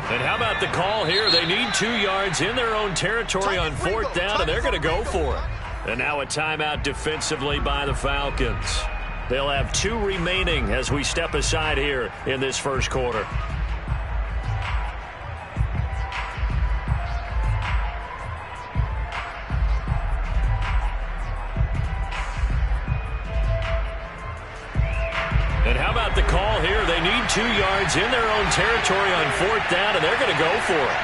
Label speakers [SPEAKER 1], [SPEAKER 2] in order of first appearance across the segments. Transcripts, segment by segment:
[SPEAKER 1] And how about the call here? They need 2 yards in their own territory on 4th down, and they're going to go for it. And now a timeout defensively by the Falcons. They'll have 2 remaining as we step aside here in this first quarter. And how about the call here? They need 2 yards in their own territory on 4th down, and they're going to go for it.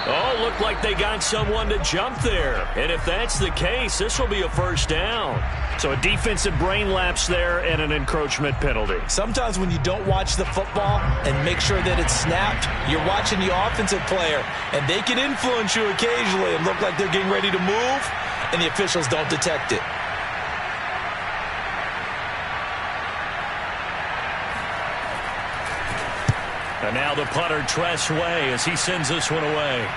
[SPEAKER 1] Oh, looked like they got someone to jump there. And if that's the case, this will be a first down. So a defensive brain lapse there and an encroachment penalty.
[SPEAKER 2] Sometimes when you don't watch the football and make sure that it's snapped, you're watching the offensive player, and they can influence you occasionally and look like they're getting ready to move, and the officials don't detect it.
[SPEAKER 1] And now the punter, Tress Way, as he sends this one away.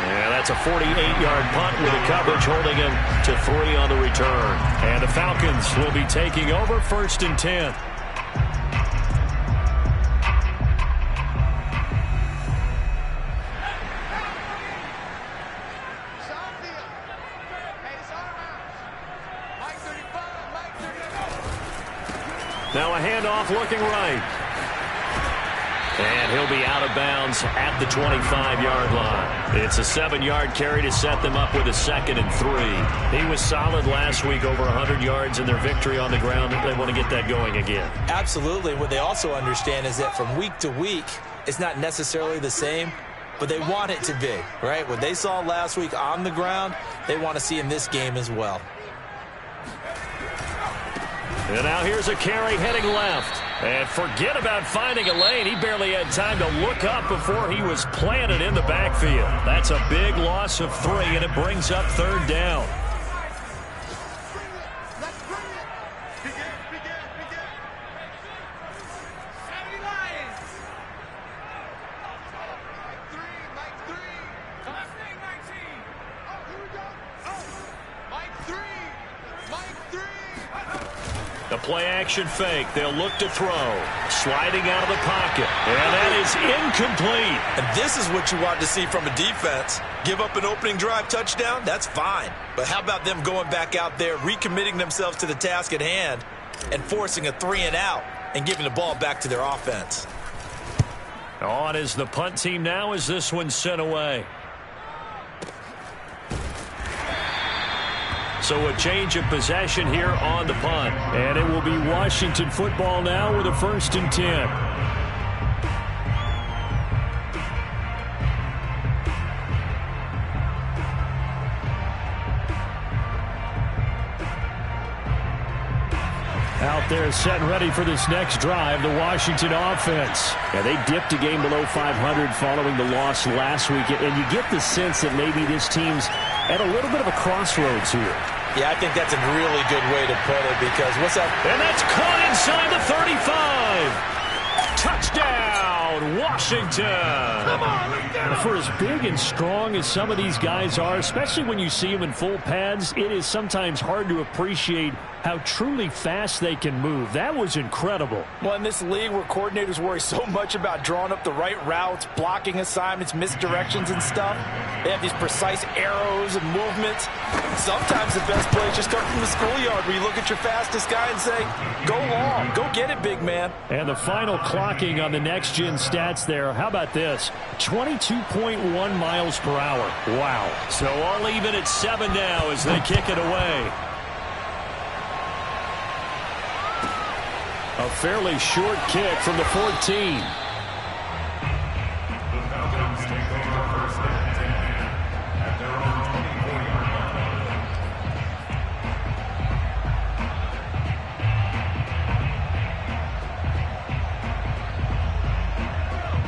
[SPEAKER 1] Yeah, that's a 48-yard punt with the coverage holding him to 3 on the return. And the Falcons will be taking over 1st and 10. Now a handoff looking right. And he'll be out of bounds at the 25-yard line. It's a 7-yard carry to set them up with a 2nd and 3. He was solid last week, over 100 yards in their victory on the ground. They want to get that going again.
[SPEAKER 2] Absolutely. What they also understand is that from week to week, it's not necessarily the same, but they want it to be, right? What they saw last week on the ground, they want to see in this game as well.
[SPEAKER 1] And now here's a carry heading left. And forget about finding a lane. He barely had time to look up before he was planted in the backfield. That's a big loss of 3, and it brings up 3rd down. The play-action fake. They'll look to throw. Sliding out of the pocket. And that is incomplete.
[SPEAKER 2] And this is what you want to see from a defense. Give up an opening drive touchdown, that's fine. But how about them going back out there, recommitting themselves to the task at hand, and forcing a 3-and-out and giving the ball back to their offense.
[SPEAKER 1] On is the punt team now as this one's sent away. So a change of possession here on the punt. And it will be Washington football now with a 1st and 10. Out there set and ready for this next drive, the Washington offense. Yeah, they dipped a game below 500 following the loss last week. And you get the sense that maybe this team's at a little bit of a crossroads here.
[SPEAKER 2] Yeah, I think that's a really good way to put it because what's up?
[SPEAKER 1] And that's caught inside the 35. Touchdown, Washington.
[SPEAKER 3] Come on, let's get
[SPEAKER 1] For as big and strong as some of these guys are, especially when you see them in full pads, it is sometimes hard to appreciate how truly fast they can move. That was incredible.
[SPEAKER 2] Well, in this league where coordinators worry so much about drawing up the right routes, blocking assignments, misdirections and stuff, they have these precise arrows and movements. Sometimes the best plays just come from the schoolyard where you look at your fastest guy and say, go long, go get it, big man.
[SPEAKER 1] And the final clocking on the next-gen stats there, how about this? 22.1 miles per hour. Wow. So all even at 7 now as they kick it away. A fairly short kick from the 14.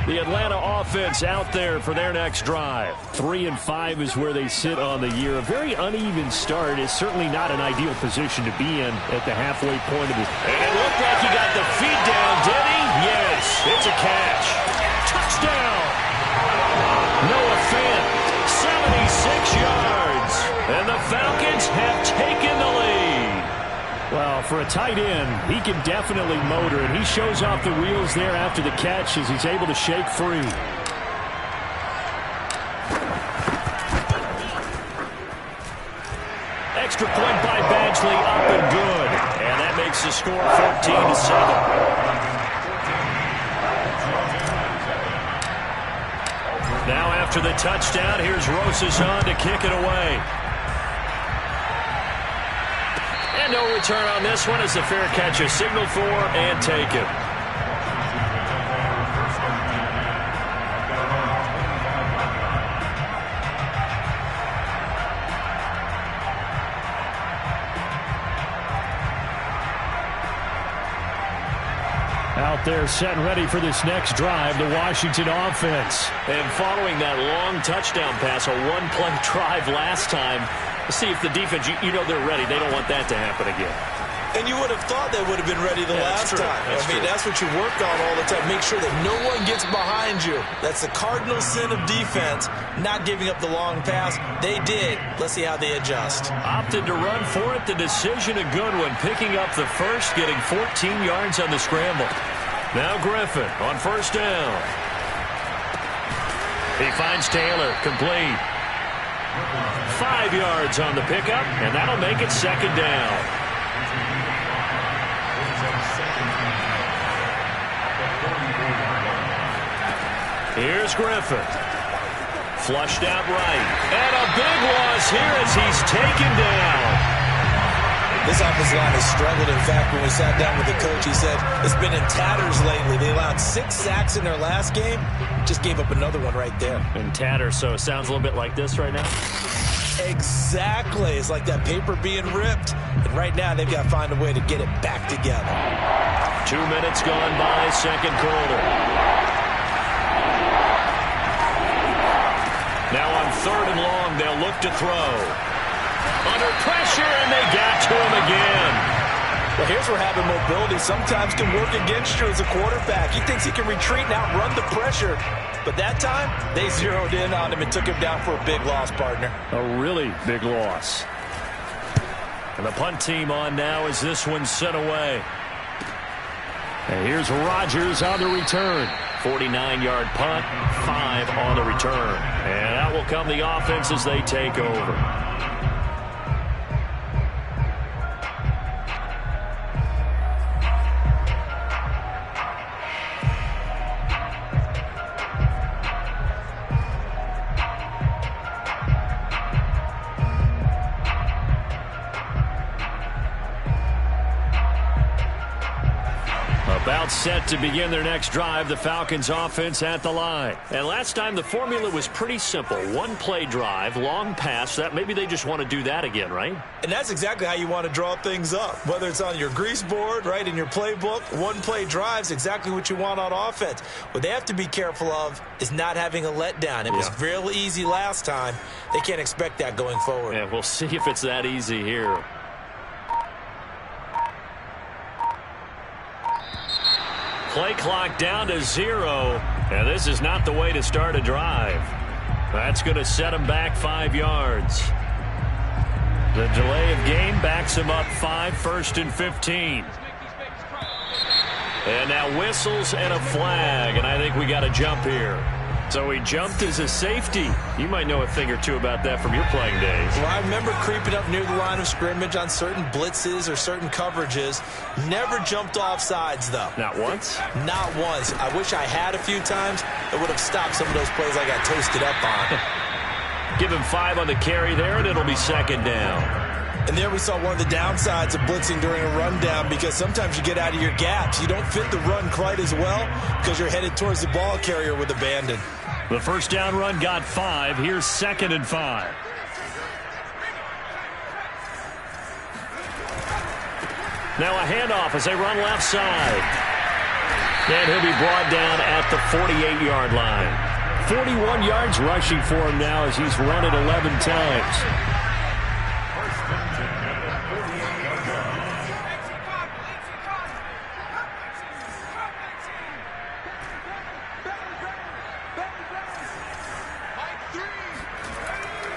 [SPEAKER 1] The Atlanta offense out there for their next drive. 3-5 is where they sit on the year. A very uneven start is certainly not an ideal position to be in at the halfway point of this. And it looked like he got the feet down, did he? Yes, it's a catch. Touchdown! Noah Fant, 76 yards.
[SPEAKER 3] Well, for a tight end, he can definitely motor, and he shows off the wheels there after the catch as he's able to shake free. Extra point by Badgley, up and good. And that makes the score 14-7. Now after the touchdown, here's Rosas on to kick it away. And no return on this one as the fair catch is signaled for and taken. Out there set and ready for this next drive, the Washington offense.
[SPEAKER 1] And following that long touchdown pass, a one-play drive last time, see if the defense, you know they're ready. They don't want that to happen again.
[SPEAKER 2] And you would have thought they would have been ready the last time. That's what you work on all the time. Make sure that no one gets behind you. That's the cardinal sin of defense, not giving up the long pass. They did. Let's see how they adjust.
[SPEAKER 1] Opted to run for it. The decision a good one. Picking up the first, getting 14 yards on the scramble. Now Griffin on first down. He finds Taylor, complete. 5 yards on the pickup, and that'll make it second down. Here's Griffin. Flushed out right. And a big loss here as he's taken down.
[SPEAKER 2] This offensive line has struggled. In fact, when we sat down with the coach, he said it's been in tatters lately. They allowed 6 sacks in their last game. Just gave up another one right there.
[SPEAKER 1] In tatters, so it sounds a little bit like this right now?
[SPEAKER 2] Exactly. It's like that paper being ripped. And right now, they've got to find a way to get it back together.
[SPEAKER 1] 2 minutes gone by, second quarter. Now on third and long, they'll look to throw. Under pressure, and they got to him again.
[SPEAKER 2] Well, here's where having mobility sometimes can work against you as a quarterback. He thinks he can retreat and outrun the pressure. But that time, they zeroed in on him and took him down for a big loss, partner.
[SPEAKER 3] A really big loss.
[SPEAKER 1] And the punt team on now as this one's sent away.
[SPEAKER 3] And here's Rodgers on the return.
[SPEAKER 1] 49-yard punt, 5 on the return. And out will come the offense as they take over. About set to begin their next drive, the Falcons offense at the line. And last time the formula was pretty simple. One play drive, long pass. That maybe they just want to do that again, right?
[SPEAKER 2] And that's exactly how you want to draw things up. Whether it's on your grease board, right, in your playbook, one play drive's exactly what you want on offense. What they have to be careful of is not having a letdown. It was real easy last time. They can't expect that going forward.
[SPEAKER 1] Yeah, we'll see if it's that easy here. Play clock down to 0, and this is not the way to start a drive. That's going to set him back 5 yards. The delay of game backs him up 5, 1st and 15. And now whistles and a flag, and I think we got a jump here. So he jumped as a safety. You might know a thing or two about that from your playing days.
[SPEAKER 2] Well, I remember creeping up near the line of scrimmage on certain blitzes or certain coverages. Never jumped off sides, though.
[SPEAKER 1] Not once?
[SPEAKER 2] Not once. I wish I had a few times. It would have stopped some of those plays I got toasted up on.
[SPEAKER 1] Give him 5 on the carry there, and it'll be second down.
[SPEAKER 2] And there we saw one of the downsides of blitzing during a rundown, because sometimes you get out of your gaps. You don't fit the run quite as well because you're headed towards the ball carrier with abandon.
[SPEAKER 3] The first down run got 5. Here's 2nd and 5.
[SPEAKER 1] Now a handoff as they run left side. And he'll be brought down at the 48-yard line.
[SPEAKER 3] 41 yards rushing for him now as he's run it 11 times.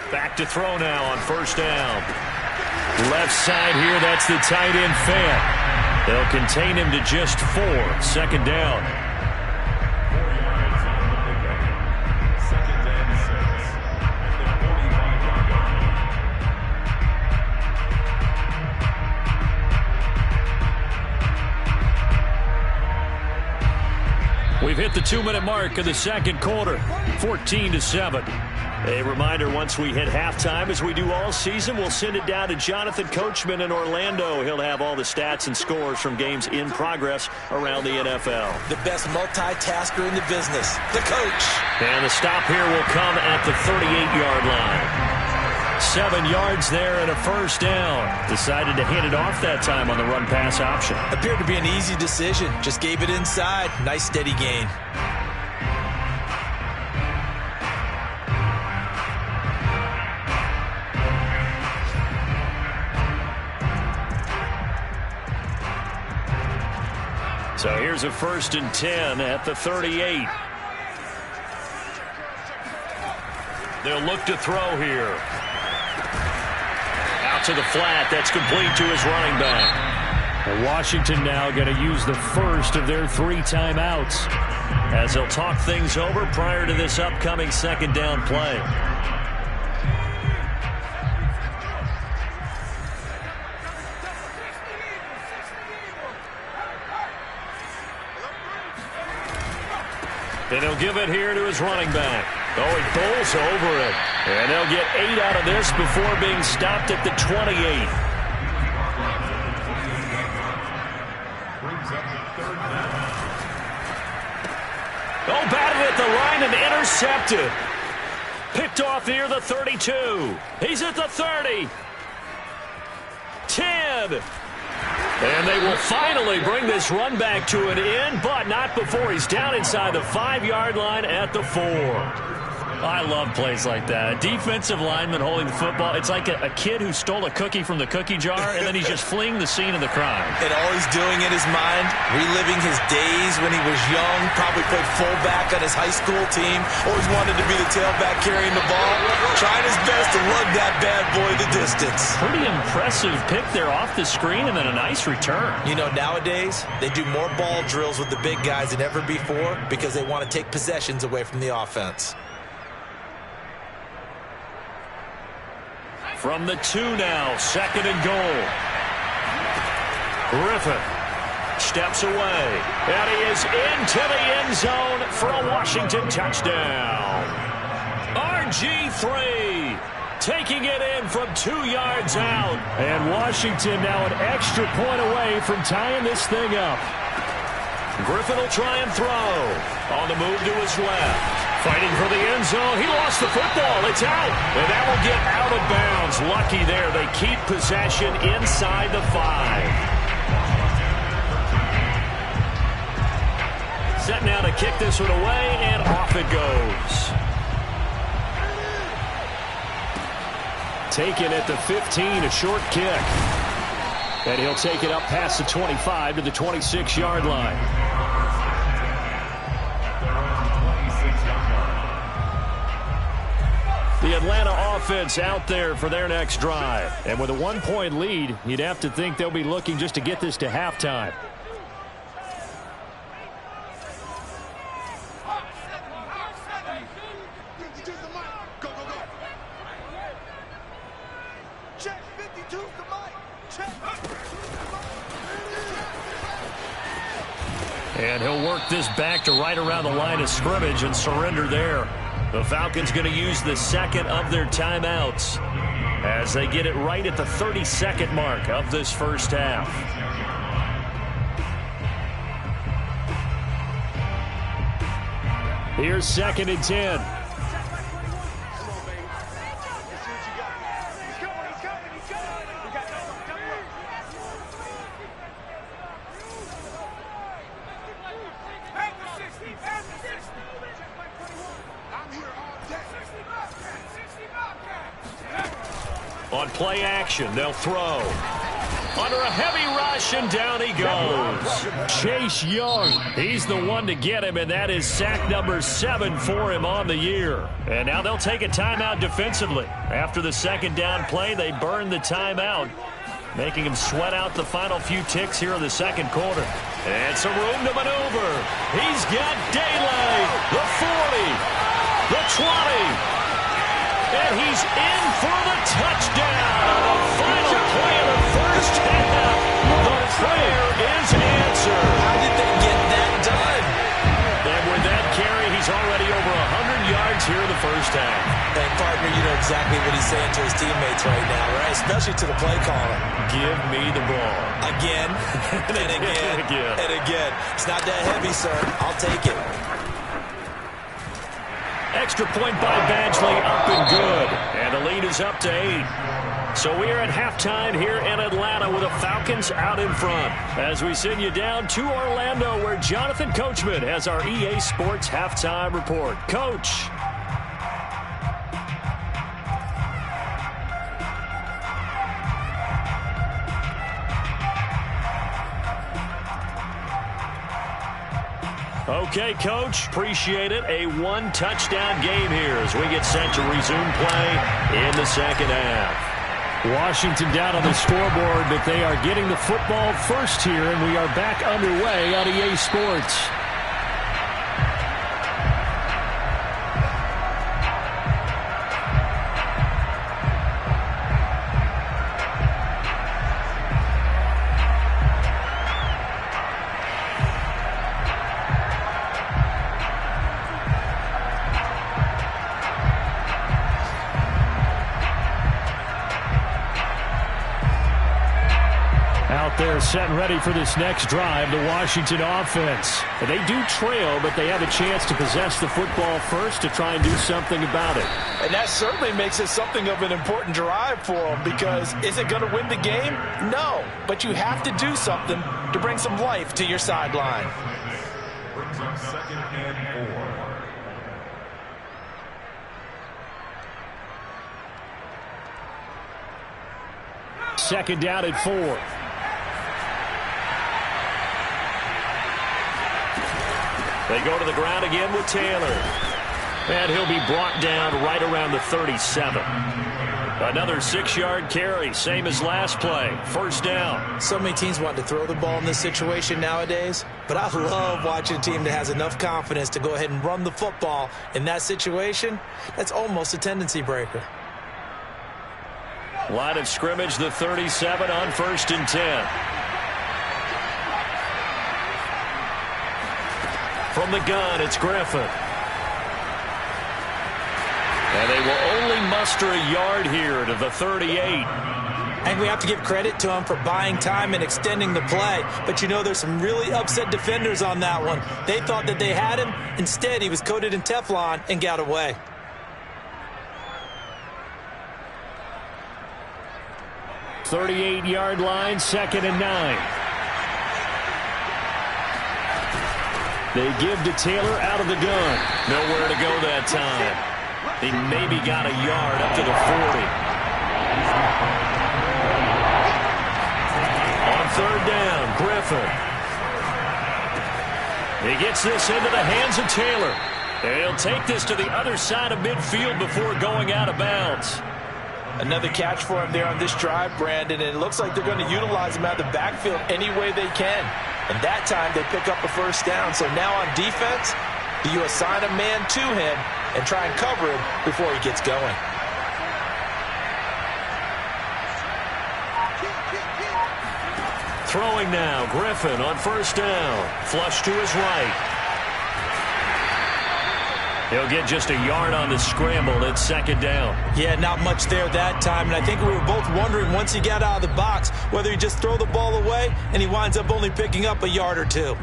[SPEAKER 1] Back to throw now on first down. Left side here, that's the tight end Fant. They'll contain him to just 4. 2nd down. We've hit the 2-minute mark of the 2nd quarter, 14-7. A reminder, once we hit halftime, as we do all season, we'll send it down to Jonathan Coachman in Orlando. He'll have all the stats and scores from games in progress around the NFL.
[SPEAKER 2] The best multitasker in the business, the coach.
[SPEAKER 1] And the stop here will come at the 38-yard line. 7 yards there and a 1st down. Decided to hand it off that time on the run-pass option.
[SPEAKER 2] Appeared to be an easy decision. Just gave it inside. Nice steady gain.
[SPEAKER 1] So here's a 1st and 10 at the 38. They'll look to throw here. Out to the flat. That's complete to his running back.
[SPEAKER 3] And Washington now going to use the first of their 3 timeouts,
[SPEAKER 1] as they'll talk things over prior to this upcoming 2nd down play. And he'll give it here to his running back. Oh, he bowls over it. And they'll get 8 out of this before being stopped at the 28. Oh, batted at the line and intercepted. Picked off near the 32. He's at the 30. 10. And they will finally bring this run back to an end, but not before he's down inside the 5-yard line at the 4.
[SPEAKER 3] I love plays like that. A defensive lineman holding the football. It's like a kid who stole a cookie from the cookie jar, and then he's just fleeing the scene of the crime.
[SPEAKER 2] And all he's doing in his mind, reliving his days when he was young, probably played fullback on his high school team, always wanted to be the tailback carrying the ball, trying his best to lug that bad boy the distance.
[SPEAKER 3] Pretty impressive pick there off the screen, and then a nice return.
[SPEAKER 2] You know, nowadays, they do more ball drills with the big guys than ever before because they want to take possessions away from the offense.
[SPEAKER 1] From the 2 now, 2nd and goal. Griffin steps away, and he is into the end zone for a Washington touchdown. RG3 taking it in from 2 yards out.
[SPEAKER 3] And Washington now an extra point away from tying this thing up.
[SPEAKER 1] Griffin will try and throw. On the move to his left. Fighting for the end zone. He lost the football. It's out. And that will get out of bounds. Lucky there. They keep possession inside the 5. Set now to kick this one away, and off it goes.
[SPEAKER 3] Taken at the 15, a short kick. And he'll take it up past the 25 to the 26-yard line. The Atlanta offense out there for their next drive. And with a 1-point lead, you'd have to think they'll be looking just to get this to halftime.
[SPEAKER 1] And he'll work this back to right around the line of scrimmage and surrender there. The Falcons going to use the 2nd of their timeouts as they get it right at the 32nd mark of this first half.
[SPEAKER 3] Here's 2nd and 10.
[SPEAKER 1] On play action, they'll throw. under a heavy rush, and down he goes. Chase Young, he's the one to get him, and that is sack number 7 for him on the year. And now they'll take a timeout defensively. After the second down play, they burn the timeout, making him sweat out the final few ticks here in the second quarter. And some room to maneuver. He's got daylight. The 40, the 20. And he's in for the touchdown. The final play of the first half. The prayer is answered.
[SPEAKER 2] How did they get that done?
[SPEAKER 1] And with that carry, he's already over 100 yards here in the first half.
[SPEAKER 2] And, partner, you know exactly what he's saying to his teammates right now, right? Especially to the play caller.
[SPEAKER 1] Give me the ball.
[SPEAKER 2] Again, and again, and again. It's not that heavy, sir. I'll take it.
[SPEAKER 1] Extra point by Badgley, up and good. And the lead is up to 8. So we are at halftime here in Atlanta with the Falcons out in front. As we send you down to Orlando, where Jonathan Coachman has our EA Sports halftime report. Coach. Okay, Coach, appreciate it. A one-touchdown game here as we get set to resume play in the second half. Washington down on the scoreboard, but they are getting the football first here, and we are back underway on EA Sports. They're set and ready for this next drive, the Washington offense. They do trail, but they have a chance to possess the football first to try and do something about it.
[SPEAKER 2] And that certainly makes it something of an important drive for them, because is it going to win the game? No, but you have to do something to bring some life to your sideline.
[SPEAKER 4] Second and 4.
[SPEAKER 1] Second down at 4. They go to the ground again with Taylor. And he'll be brought down right around the 37. Another 6-yard carry, same as last play. First down.
[SPEAKER 2] So many teams want to throw the ball in this situation nowadays, but I love watching a team that has enough confidence to go ahead and run the football in that situation. That's almost a tendency breaker.
[SPEAKER 1] Line of scrimmage, the 37 on 1st and 10. From the gun, it's Griffin. And they will only muster a yard here to the 38.
[SPEAKER 2] And we have to give credit to him for buying time and extending the play. But, you know, there's some really upset defenders on that one. They thought that they had him. Instead, he was coated in Teflon and got away.
[SPEAKER 1] .38-yard line, 2nd and 9. They give to Taylor out of the gun. Nowhere to go that time. He maybe got a yard up to the 40. On 3rd down, Griffin. He gets this into the hands of Taylor. And he'll take this to the other side of midfield before going out of bounds.
[SPEAKER 2] Another catch for him there on this drive, Brandon, and it looks like they're going to utilize him out of the backfield any way they can. And that time they pick up a first down. So now on defense, do you assign a man to him and try and cover him before he gets going?
[SPEAKER 1] Throwing now, Griffin on 1st down. Flush to his right. He'll get just a yard on the scramble. It's 2nd down.
[SPEAKER 2] Yeah, not much there that time. And I think we were both wondering once he got out of the box whether he just throw the ball away and he winds up only picking up a yard or two.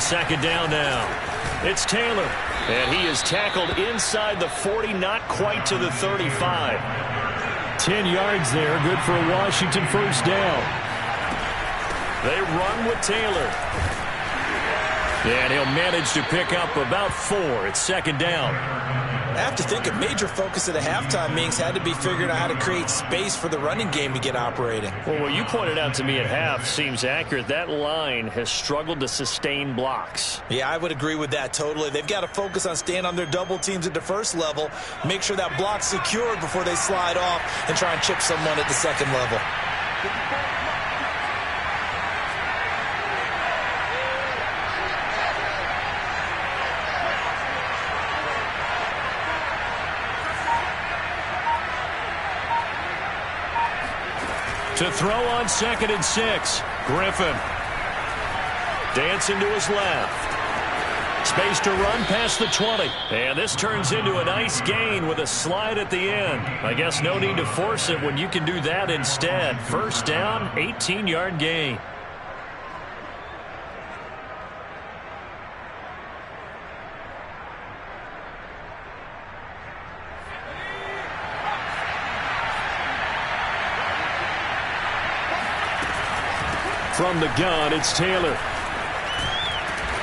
[SPEAKER 1] second down now. It's Taylor. And he is tackled inside the 40, not quite to the 35.
[SPEAKER 3] 10 yards there, good for a Washington first down.
[SPEAKER 1] They run with Taylor. And he'll manage to pick up about 4. It's second down.
[SPEAKER 2] I have to think a major focus at the halftime meetings had to be figuring out how to create space for the running game to get operating.
[SPEAKER 3] Well, what you pointed out to me at half seems accurate. That line has struggled to sustain blocks.
[SPEAKER 2] Yeah, I would agree with that totally. They've got to focus on staying on their double teams at the first level, make sure that block's secured before they slide off and try and chip someone at the second level.
[SPEAKER 1] To throw on 2nd and 6. Griffin. Dancing to his left. Space to run past the 20. And this turns into a nice gain with a slide at the end. I guess no need to force it when you can do that instead. First down, 18-yard gain. From the gun, it's Taylor.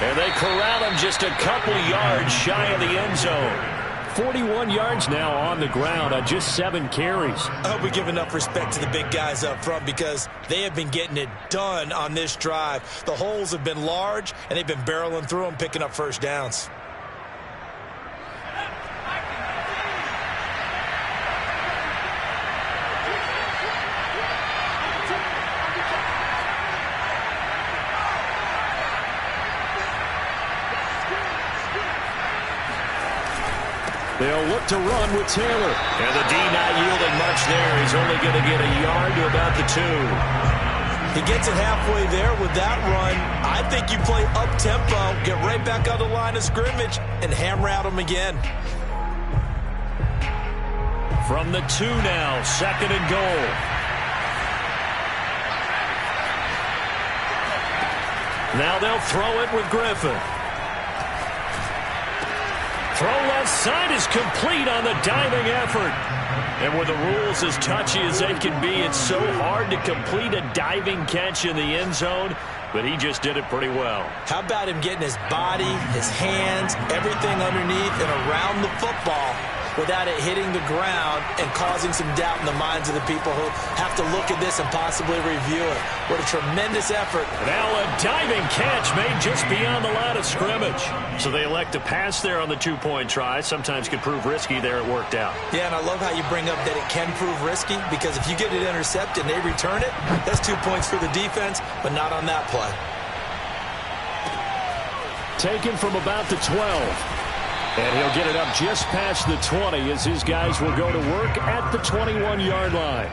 [SPEAKER 1] And they corral him just a couple yards shy of the end zone. 41 yards now on the ground on just 7 carries.
[SPEAKER 2] I hope we give enough respect to the big guys up front because they have been getting it done on this drive. The holes have been large, and they've been barreling through them, picking up first downs.
[SPEAKER 1] They'll look to run with Taylor. And the D not yielding much there. He's only going to get a yard to about the 2.
[SPEAKER 2] He gets it halfway there with that run. I think you play up-tempo, get right back on the line of scrimmage, and hammer out him again.
[SPEAKER 1] From the 2 now, 2nd and goal. Now they'll throw it with Griffin. Throw left side is complete on the diving effort. And with the rules as touchy as they can be, it's so hard to complete a diving catch in the end zone, but he just did it pretty well.
[SPEAKER 2] How about him getting his body, his hands, everything underneath and around the football without it hitting the ground and causing some doubt in the minds of the people who have to look at this and possibly review it. What a tremendous effort.
[SPEAKER 1] Now a diving catch made just beyond the line of scrimmage. So they elect to pass there on the 2-point try. Sometimes can prove risky there. It worked out.
[SPEAKER 2] Yeah, and I love how you bring up that it can prove risky because if you get it intercepted and they return it, that's 2 points for the defense, but not on that play.
[SPEAKER 1] Taken from about the 12. And he'll get it up just past the 20 as his guys will go to work at the 21-yard line.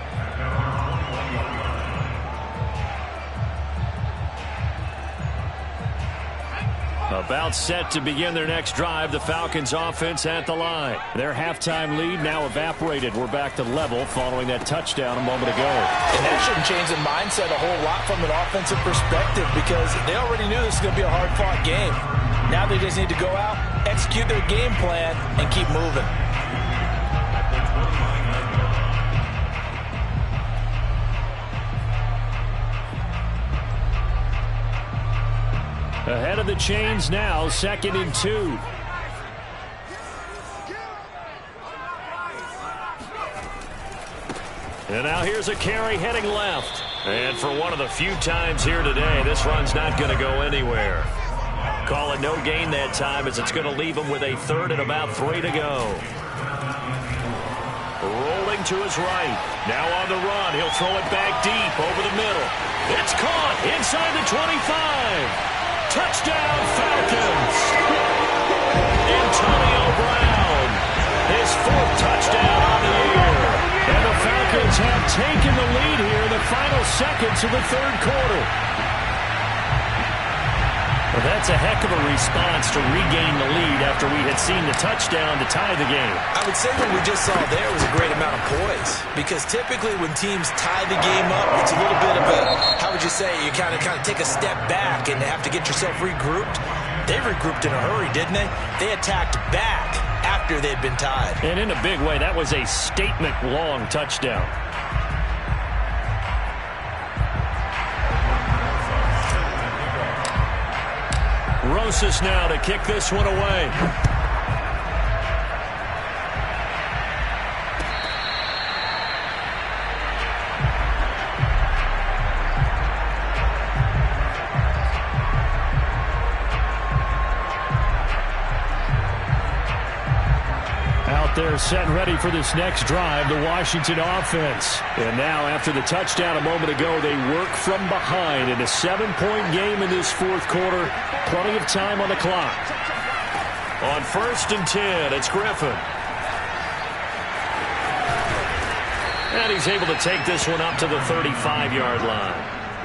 [SPEAKER 1] About set to begin their next drive, the Falcons offense at the line. Their halftime lead now evaporated. We're back to level following that touchdown a moment ago.
[SPEAKER 2] And that shouldn't change the mindset a whole lot from an offensive perspective because they already knew this was going to be a hard-fought game. Now they just need to go out, execute their game plan, and keep moving.
[SPEAKER 1] Ahead of the chains now, 2nd and 2. And now here's a carry heading left. And for one of the few times here today, this run's not going to go anywhere. Call it no gain that time as it's going to leave him with a 3rd and about 3 to go. Rolling to his right. Now on the run. He'll throw it back deep over the middle. It's caught inside the 25. Touchdown, Falcons. Antonio Brown. His 4th touchdown on the year. And the Falcons have taken the lead here in the final seconds of the 3rd quarter. Well, that's a heck of a response to regain the lead after we had seen the touchdown to tie the game.
[SPEAKER 2] I would say what we just saw there was a great amount of poise because typically when teams tie the game up, it's a little bit of a, how would you say, you kind of take a step back and have to get yourself regrouped. They regrouped in a hurry, didn't they? They attacked back after they'd been tied.
[SPEAKER 3] And in a big way, that was a statement-long touchdown. Rosas now to kick this one away. Out there set and ready for this next drive, the Washington offense. And now after the touchdown a moment ago, they work from behind in a 7-point game in this fourth quarter. Plenty of time on the clock. On 1st and 10, it's Griffin. And he's able to take this one up to the 35-yard line.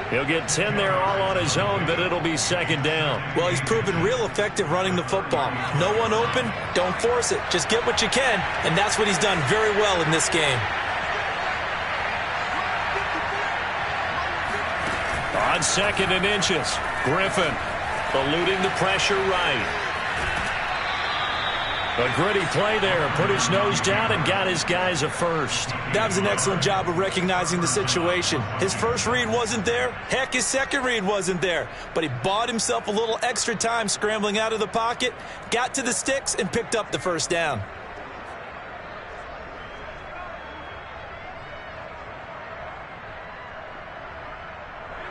[SPEAKER 3] He'll get 10 there all on his own, but it'll be 2nd down.
[SPEAKER 2] Well, he's proven real effective running the football. No one open, don't force it. Just get what you can, and that's what he's done very well in this game.
[SPEAKER 3] On 2nd and inches, Griffin eluding the pressure right. A gritty play there. Put his nose down and got his guys a first.
[SPEAKER 2] That was an excellent job of recognizing the situation. His first read wasn't there. Heck, his second read wasn't there. But he bought himself a little extra time scrambling out of the pocket, got to the sticks, and picked up the first down.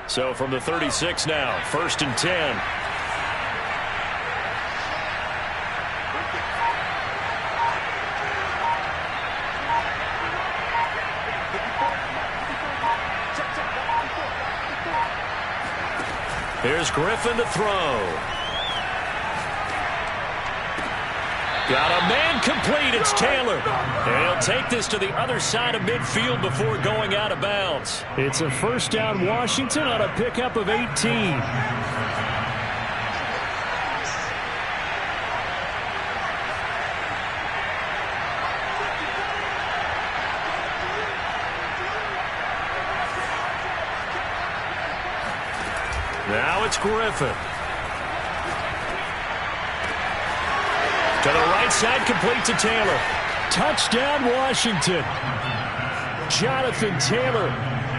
[SPEAKER 3] So from the 36 now, 1st and 10. Here's Griffin to throw. Got a man complete. It's Taylor. And he'll take this to the other side of midfield before going out of bounds. It's a 1st down Washington on a pickup of 18. Now it's Griffin. To the right side, complete to Taylor. Touchdown, Washington. Jonathan Taylor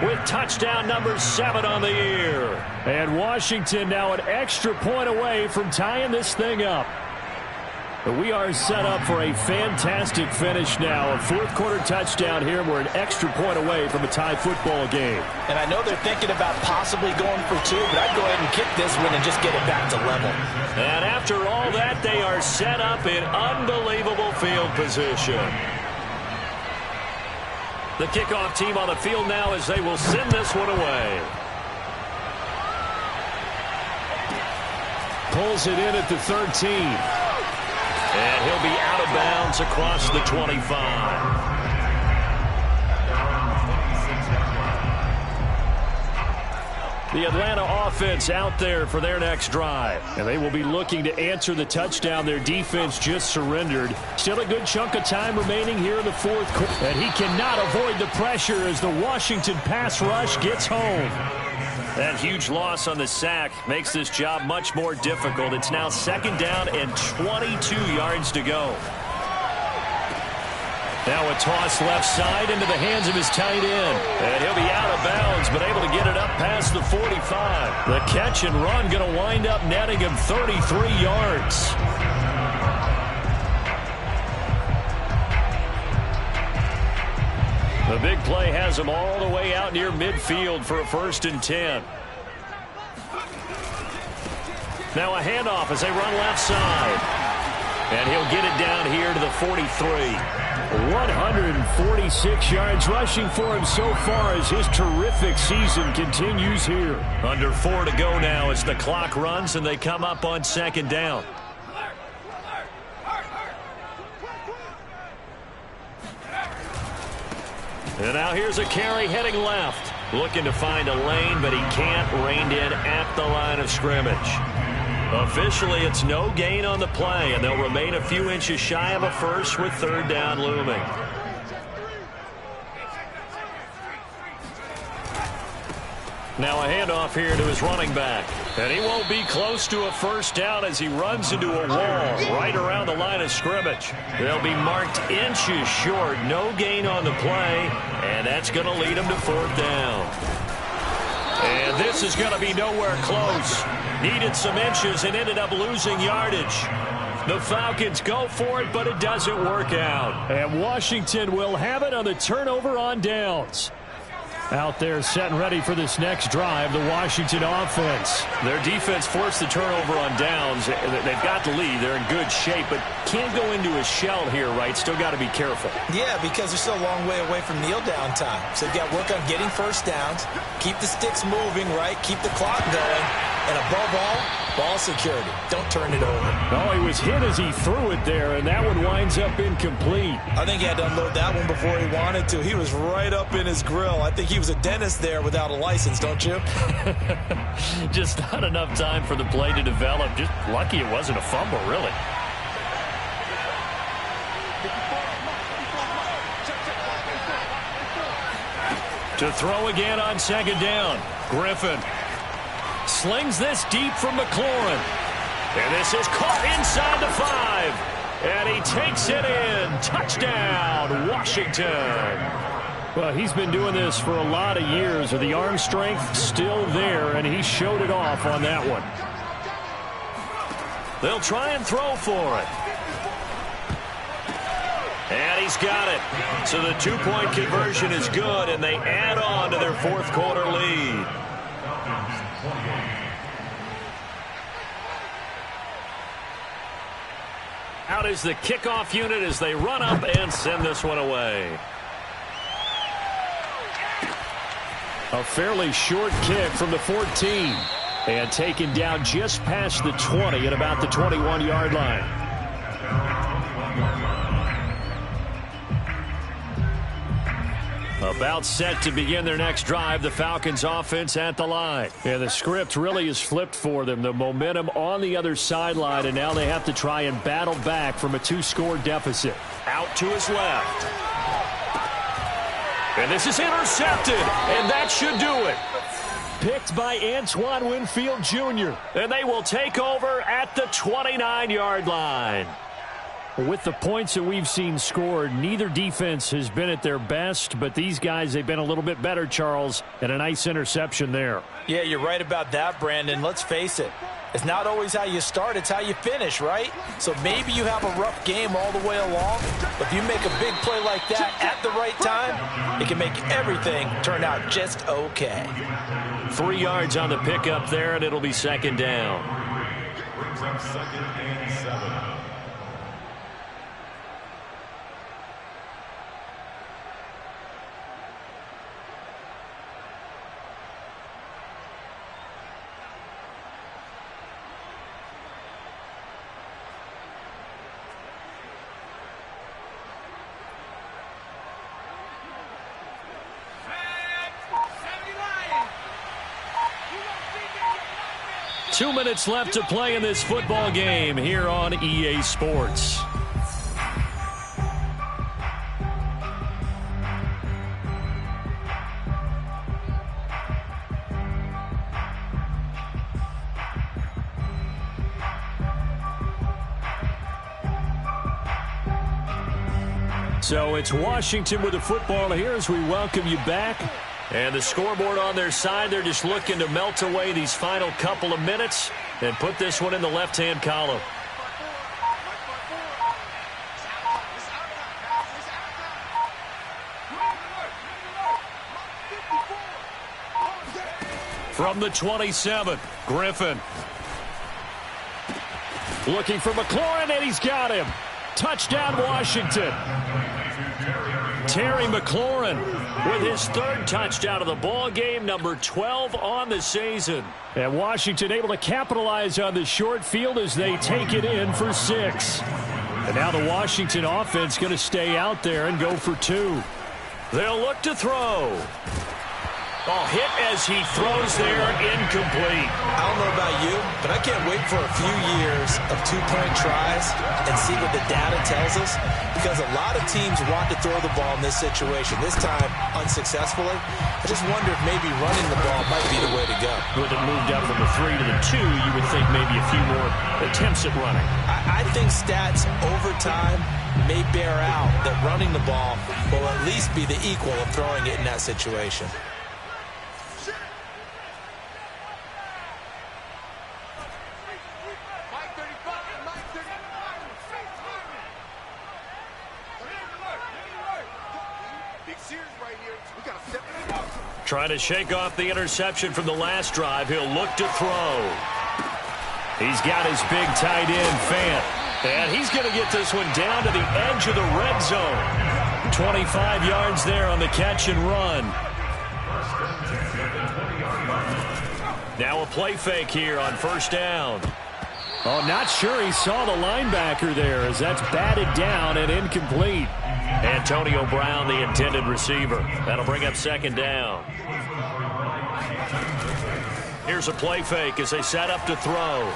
[SPEAKER 3] with touchdown number 7 on the year. And Washington now an extra point away from tying this thing up. But we are set up for a fantastic finish now. A fourth quarter touchdown here. We're an extra point away from a tie football game.
[SPEAKER 2] And I know they're thinking about possibly going for 2, but I'd go ahead and kick this one and just get it back to level.
[SPEAKER 1] And after all that, they are set up in unbelievable field position. The kickoff team on the field now as they will send this one away.
[SPEAKER 3] Pulls it in at the 13.
[SPEAKER 1] And he'll be out of bounds across the 25.
[SPEAKER 3] The Atlanta offense out there for their next drive. And they will be looking to answer the touchdown their defense just surrendered. Still a good chunk of time remaining here in the fourth quarter. And he cannot avoid the pressure as the Washington pass rush gets home.
[SPEAKER 1] That huge loss on the sack makes this job much more difficult. It's now 2nd down and 22 yards to go.
[SPEAKER 3] Now a toss left side into the hands of his tight end.
[SPEAKER 1] And he'll be out of bounds, but able to get it up past the 45.
[SPEAKER 3] The catch and run going to wind up netting him 33 yards.
[SPEAKER 1] The big play has him all the way out near midfield for a 1st and 10. Now a handoff as they run left side. And he'll get it down here to the 43.
[SPEAKER 3] 146 yards rushing for him so far as his terrific season continues here.
[SPEAKER 1] Under 4 to go now as the clock runs and they come up on 2nd down. And now here's a carry heading left. Looking to find a lane, but he can't. Reined in at the line of scrimmage. Officially, it's no gain on the play, and they'll remain a few inches shy of a first with 3rd down looming. Now a handoff here to his running back. And he won't be close to a first down as he runs into a wall right around the line of scrimmage. They'll be marked inches short. No gain on the play. And that's going to lead him to fourth down. And this is going to be nowhere close. Needed some inches and ended up losing yardage. The Falcons go for it, but it doesn't work out.
[SPEAKER 3] And Washington will have it on the turnover on downs. Out there set and ready for this next drive, the Washington offense.
[SPEAKER 1] Their defense forced the turnover on downs. They've got the lead. They're in good shape, but can't go into a shell here, right? Still got to be careful.
[SPEAKER 2] Yeah, because they're still a long way away from kneel down time. So they've got to work on getting first downs, keep the sticks moving, right? Keep the clock going. And above all, ball security. Don't turn it over.
[SPEAKER 3] Oh, he was hit as he threw it there, and that one winds up incomplete.
[SPEAKER 2] I think he had to unload that one before he wanted to. He was right up in his grill. I think he was a dentist there without a license, don't you?
[SPEAKER 1] Just not enough time for the play to develop. Just lucky it wasn't a fumble, really.
[SPEAKER 3] To throw again on second down. Griffin slings this deep from McLaurin.
[SPEAKER 1] And this is caught inside the 5. And he takes it in. Touchdown, Washington.
[SPEAKER 3] Well, he's been doing this for a lot of years. The arm strength still there, and he showed it off on that one.
[SPEAKER 1] They'll try and throw for it. And he's got it. So the two-point conversion is good, and they add on to their fourth quarter lead. Out is the kickoff unit as they run up and send this one away.
[SPEAKER 3] A fairly short kick from the 14. And taken down just past the 20 at about the 21-yard line. About set to begin their next drive, the Falcons offense at the line. And the script really is flipped for them. The momentum on the other sideline, and now they have to try and battle back from a 2-score deficit.
[SPEAKER 1] Out to his left. And this is intercepted, and that should do it.
[SPEAKER 3] Picked by Antoine Winfield Jr.
[SPEAKER 1] And they will take over at the 29-yard line.
[SPEAKER 3] With the points that we've seen scored, neither defense has been at their best, but these guys, they've been a little bit better, Charles, and a nice interception there.
[SPEAKER 2] Yeah, you're right about that, Brandon. Let's face it. It's not always how you start, it's how you finish, right? So maybe you have a rough game all the way along, but if you make a big play like that at the right time, it can make everything turn out just okay.
[SPEAKER 1] 3 yards on the pickup there, and it'll be second down.
[SPEAKER 4] Brings up 2nd and 7.
[SPEAKER 3] Two minutes left to play in this football game here on EA Sports. So it's Washington with the football here as we welcome you back.
[SPEAKER 1] And the scoreboard on their side, they're just looking to melt away these final couple of minutes and put this one in the left-hand column.
[SPEAKER 3] From the 27, Griffin. Looking for McLaurin, and he's got him. Touchdown, Washington. Terry McLaurin with his third touchdown of the ball game, number 12 on the season. And Washington able to capitalize on the short field as they take it in for 6. And now the Washington offense going to stay out there and go for 2.
[SPEAKER 1] They'll look to throw.
[SPEAKER 3] Oh, hit as he throws there, incomplete.
[SPEAKER 2] I don't know about you, but I can't wait for a few years of two-point tries and see what the data tells us, because a lot of teams want to throw the ball in this situation. This time, unsuccessfully. I just wonder if maybe running the ball might be the way to go.
[SPEAKER 3] With it moved up from the 3 to the 2, you would think maybe a few more attempts at running.
[SPEAKER 2] I think stats over time may bear out that running the ball will at least be the equal of throwing it in that situation.
[SPEAKER 1] Trying to shake off the interception from the last drive. He'll look to throw. He's got his big tight end, Fant. And he's going to get this one down to the edge of the red zone. 25 yards there on the catch and run. Now a play fake here on first down.
[SPEAKER 3] Oh, not sure he saw the linebacker there as that's batted down and incomplete.
[SPEAKER 1] Antonio Brown, the intended receiver. That'll bring up second down. Here's a play fake as they set up to throw.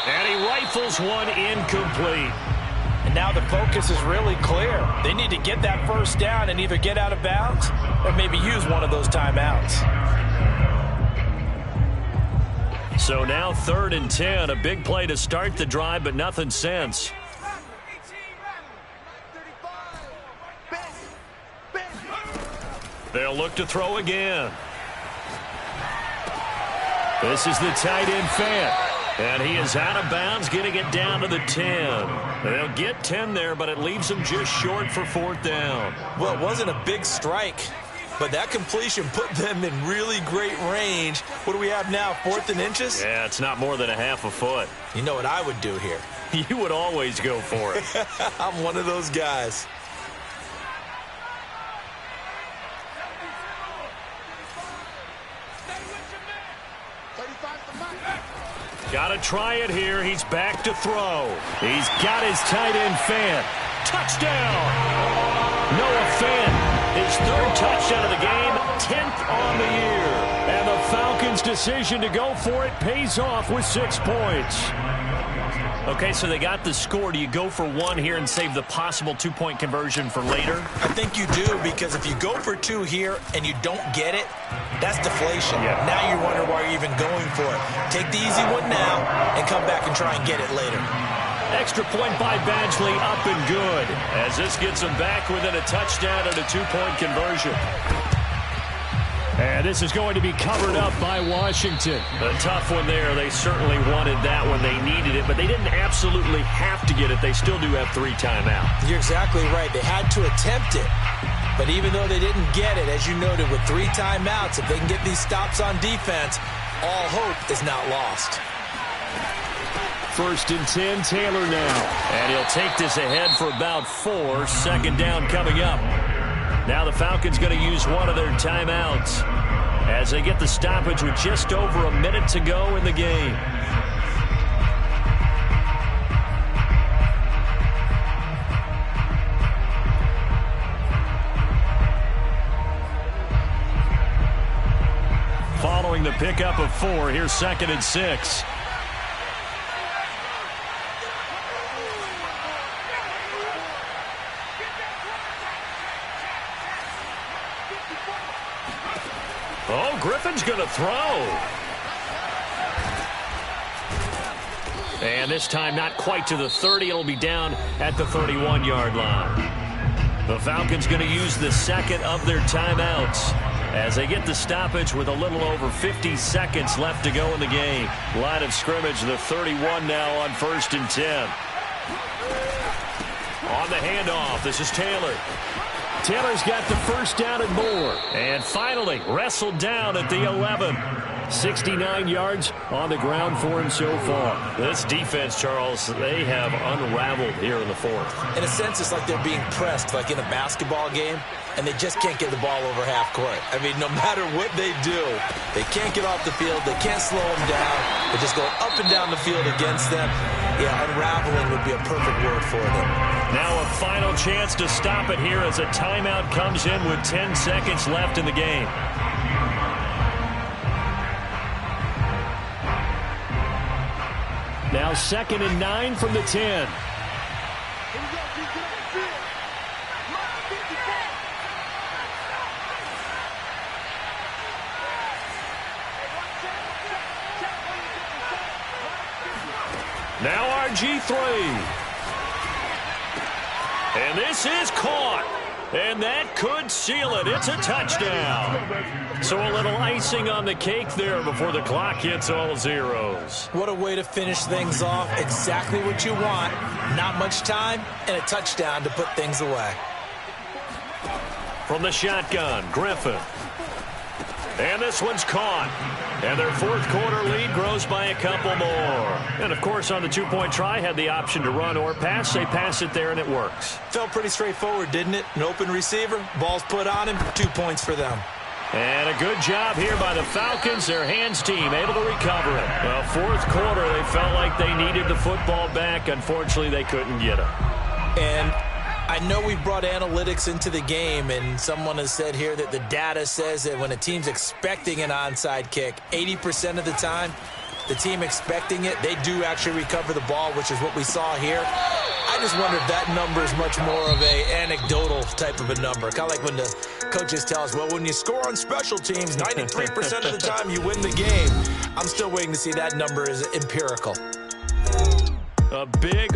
[SPEAKER 1] And he rifles one incomplete.
[SPEAKER 2] And now the focus is really clear. They need to get that first down and either get out of bounds or maybe use one of those timeouts.
[SPEAKER 1] So now 3rd and 10, a big play to start the drive, but nothing since. They'll look to throw again. This is the tight end, Fant. And he is out of bounds, getting it down to the 10. They'll get 10 there, but it leaves them just short for 4th down.
[SPEAKER 2] Well, it wasn't a big strike, but that completion put them in really great range. What do we have now, 4th and inches?
[SPEAKER 1] Yeah, it's not more than a half a foot.
[SPEAKER 2] You know what I would do here?
[SPEAKER 1] You would always go for it.
[SPEAKER 2] I'm one of those guys.
[SPEAKER 1] Got to try it here. He's back to throw. He's got his tight end, Fant. Touchdown! Noah Fant, his 3rd touchdown of the game, 10th on the year.
[SPEAKER 3] And the Falcons' decision to go for it pays off with 6 points.
[SPEAKER 1] Okay, so they got the score. Do you go for 1 here and save the possible 2-point conversion for later?
[SPEAKER 2] I think you do, because if you go for 2 here and you don't get it, that's deflation.
[SPEAKER 1] Yeah.
[SPEAKER 2] Now you wonder why you're even going for it. Take the easy one now and come back and try and get it later.
[SPEAKER 1] Extra point by Badgley, up and good. As this gets them back within a touchdown and a 2-point conversion.
[SPEAKER 3] And this is going to be covered up by Washington.
[SPEAKER 1] A tough one there. They certainly wanted that when they needed it, but they didn't absolutely have to get it. They still do have 3 timeouts.
[SPEAKER 2] You're exactly right. They had to attempt it. But even though they didn't get it, as you noted, with 3 timeouts, if they can get these stops on defense, all hope is not lost.
[SPEAKER 3] 1st and 10, Taylor now.
[SPEAKER 1] And he'll take this ahead for about 4. Second down coming up. Now the Falcons going to use one of their timeouts as they get the stoppage with just over a minute to go in the game. Following the pickup of 4, here's 2nd and 6. Oh, Griffin's going to throw. And this time not quite to the 30. It'll be down at the 31-yard line. The Falcons going to use the 2nd of their timeouts as they get the stoppage with a little over 50 seconds left to go in the game. Line of scrimmage, the 31 now on 1st and 10. On the handoff, this is Taylor.
[SPEAKER 3] Taylor's got the first down and more.
[SPEAKER 1] And finally, wrestled down at the 11.
[SPEAKER 3] 69 yards on the ground for him so far.
[SPEAKER 1] This defense, Charles, they have unraveled here in the 4th.
[SPEAKER 2] In a sense, it's like they're being pressed, like in a basketball game. and they just can't get the ball over half court. I mean, no matter what they do, they can't get off the field. They can't slow them down. They just go up and down the field against them. Yeah, unraveling would be a perfect word for them.
[SPEAKER 1] Now a final chance to stop it here as a timeout comes in with 10 seconds left in the game.
[SPEAKER 3] Now 2nd and 9 from the 10. Now RG3. And this is caught. And that could seal it. It's a touchdown. So a little icing on the cake there before the clock hits all zeros.
[SPEAKER 2] What a way to finish things off. Exactly what you want. Not much time and a touchdown to put things away.
[SPEAKER 1] From the shotgun, Griffin. And this one's caught. And their fourth quarter lead grows by a couple more. And, of course, on the two-point try, had the option to run or pass. They pass it there, and it works.
[SPEAKER 2] Felt pretty straightforward, didn't it? An open receiver, ball's put on him, 2 points for them.
[SPEAKER 1] And a good job here by the Falcons, their hands team, able to recover it. Well, fourth quarter, they felt like they needed the football back. Unfortunately, they couldn't get it.
[SPEAKER 2] And I know we brought analytics into the game, and someone has said here that the data says that when a team's expecting an onside kick, 80% of the time, the team expecting it, they do actually recover the ball, which is what we saw here. I just wonder if that number is much more of a anecdotal type of a number. Kind of like when the coaches tell us, well, when you score on special teams, 93% of the time you win the game. I'm still waiting to see that number is empirical.
[SPEAKER 1] A big